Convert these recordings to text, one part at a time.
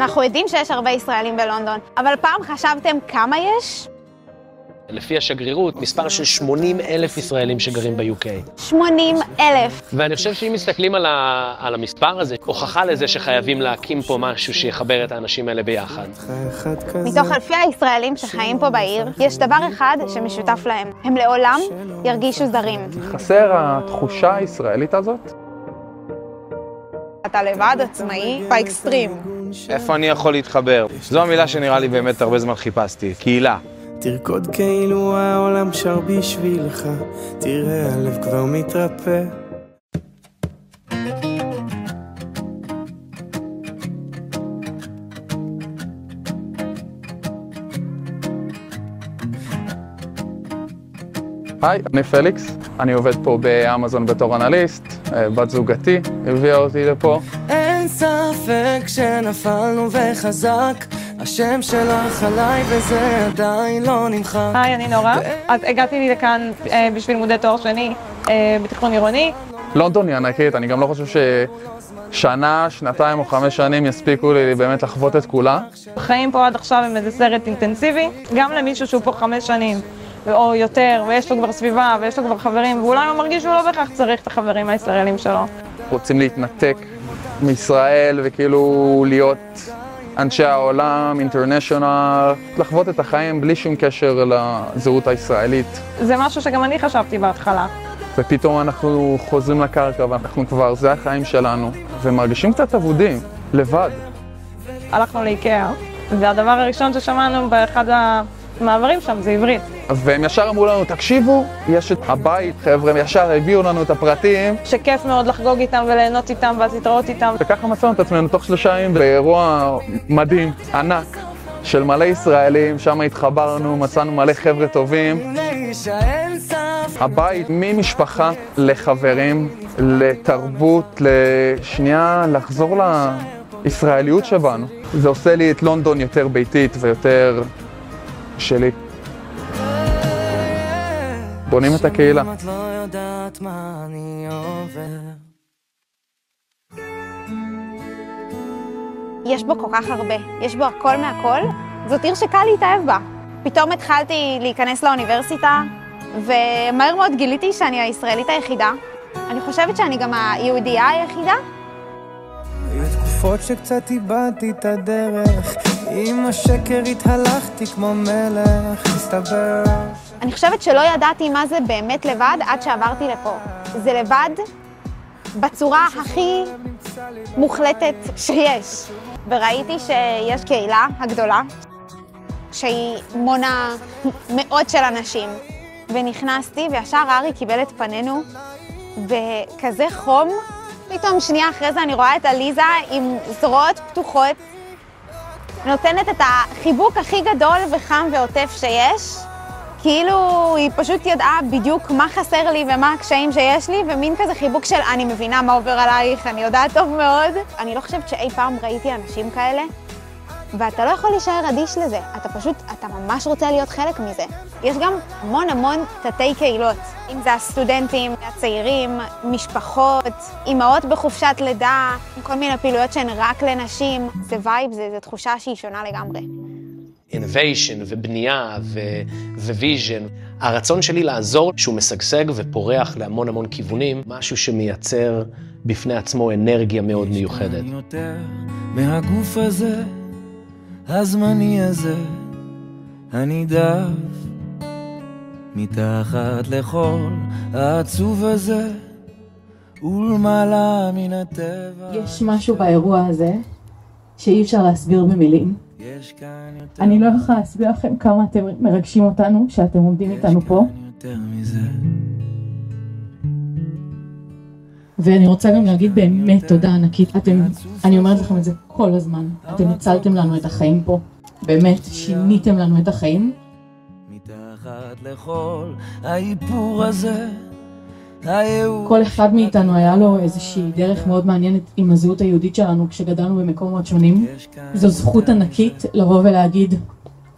אנחנו יודעים שיש הרבה ישראלים בלונדון, אבל פעם חשבתם כמה יש? לפי השגרירות, מספר של 80,000 ישראלים שגרים ב-UK. 80,000. ואני חושב שאם מסתכלים על המספר הזה, הוכחה לזה שחייבים להקים פה משהו שיחבר את האנשים האלה ביחד. מתוך אלפי הישראלים שחיים פה בעיר, יש דבר אחד שמשותף להם. הם לעולם ירגישו זרים. חסר התחושה הישראלית הזאת? אתה לבד, עצמאי, באקסטרים. איפה אני יכול להתחבר? זו המילה שנראה לי באמת הרבה זמן חיפשתי, קהילה. תרקוד כאילו העולם שר בשבילך, תראה הלב כבר מתרפא. היי, אני פליקס, אני עובד פה באמזון בתור אנליסט, בת זוגתי הביאה אותי לפה. אין ספק שנפלנו וחזק, השם שלך עליי וזה עדיין לא נמחק. היי, אני נורה. אז הגעתי לי לכאן בשביל לימודי תואר שני בתיכון עירוני. לונדון היא ענקית, אני גם לא חושב ששנה, שנתיים או 5 שנים יספיקו לי באמת לחוות את כולה. חיים פה עד עכשיו עם איזה סרט אינטנסיבי, גם למישהו שהוא פה 5 שנים או יותר, ויש לו כבר סביבה ויש לו כבר חברים, ואולי הוא מרגיש שהוא לא בהכרח צריך את החברים הישראלים שלו. רוצים להתנתק מישראל וכאילו להיות אנשי העולם, אינטרנשיונל, לחוות את החיים בלי שום קשר לזהות הישראלית. זה משהו שגם אני חשבתי בהתחלה. ופתאום אנחנו חוזרים לקרקע ואנחנו כבר, זה החיים שלנו, ומרגישים קצת עבודים, לבד. הלכנו לאיקאה, והדבר הראשון ששמענו באחד המעברים שם זה עברית. והם ישר אמרו לנו, תקשיבו, יש את הבית, חבר'ה, ישר הביאו לנו את הפרטים. שכיף מאוד לחגוג איתם וליהנות איתם ואז להתראות איתם. וככה מצאנו את עצמנו תוך 3 ימים באירוע מדהים, ענק, של מלא ישראלים, שם התחברנו, מצאנו מלא חבר'ה טובים. הבית ממשפחה לחברים, לתרבות, לשנייה לחזור לישראליות שבנו. זה עושה לי את לונדון יותר ביתית ויותר שלי. בונים את הקהילה. יש בו כל כך הרבה, יש בו הכל מהכל. זאת עיר שקל להתאהב בה. פתאום התחלתי להיכנס לאוניברסיטה, ומהר מאוד גיליתי שאני הישראלית היחידה. אני חושבת שאני גם היהודייה היחידה. היו תקופות שקצת איבדתי את הדרך, עם השקר התהלכתי כמו מלך, מסתבר. אני חושבת שלא ידעתי מה זה באמת לבד עד שעברתי לפה. זה לבד בצורה הכי מוחלטת שיש. וראיתי שיש קהילה הגדולה, שהיא מונה מאות של אנשים. ונכנסתי וישר ארי קיבל את פנינו, וכזה חום. פתאום שנייה אחרי זה אני רואה את עליזה עם זרועות פתוחות, נותנת את החיבוק הכי גדול וחם ועוטף שיש. כאילו היא פשוט ידעה בדיוק מה חסר לי ומה הקשיים שיש לי, ומין כזה חיבוק של אני מבינה מה עובר עלייך, אני יודעת טוב מאוד. אני לא חושבת שאי פעם ראיתי אנשים כאלה, ואתה לא יכול להישאר אדיש לזה. אתה ממש רוצה להיות חלק מזה. יש גם המון תתי קהילות. אם זה הסטודנטים, הצעירים, משפחות, אימהות בחופשת לידה, כל מיני פעילויות שהן רק לנשים. זה וייב, זה תחושה שהיא שונה לגמרי. innovation ובנייה וויז'ן. הרצון שלי לעזור שהוא משגשג ופורח להמון כיוונים, משהו שמייצר בפני עצמו אנרגיה מאוד מיוחדת. מהגוף הזה, הזמני הזה, הנידף, מתחת לחול העצוב הזה, ולמעלה מן הטבע. יש משהו באירוע הזה שאי אפשר להסביר במילים. אני לא יכולה להסביר לכם כמה אתם מרגשים אותנו, שאתם עומדים איתנו פה. ואני רוצה גם להגיד באמת תודה ענקית. אני אומרת לכם את זה כל הזמן. אתם הצלתם לנו את החיים פה. באמת, שיניתם לנו את החיים. מתחת לכל האיפור הזה, כל אחד מאיתנו היה לו איזושהי דרך מאוד מעניינת עם הזהות היהודית שלנו כשגדלנו במקומות שונים. זו זכות ענקית לבוא ולהגיד,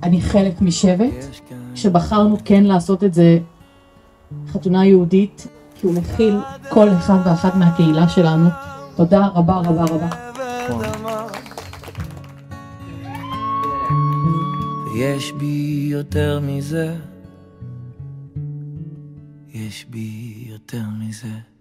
אני חלק משבט, שבחרנו כן לעשות את זה חתונה יהודית, כי הוא מכיל כל אחד ואחת מהקהילה שלנו. תודה רבה רבה רבה. יש בי יותר מזה, יש בי יותר מזה.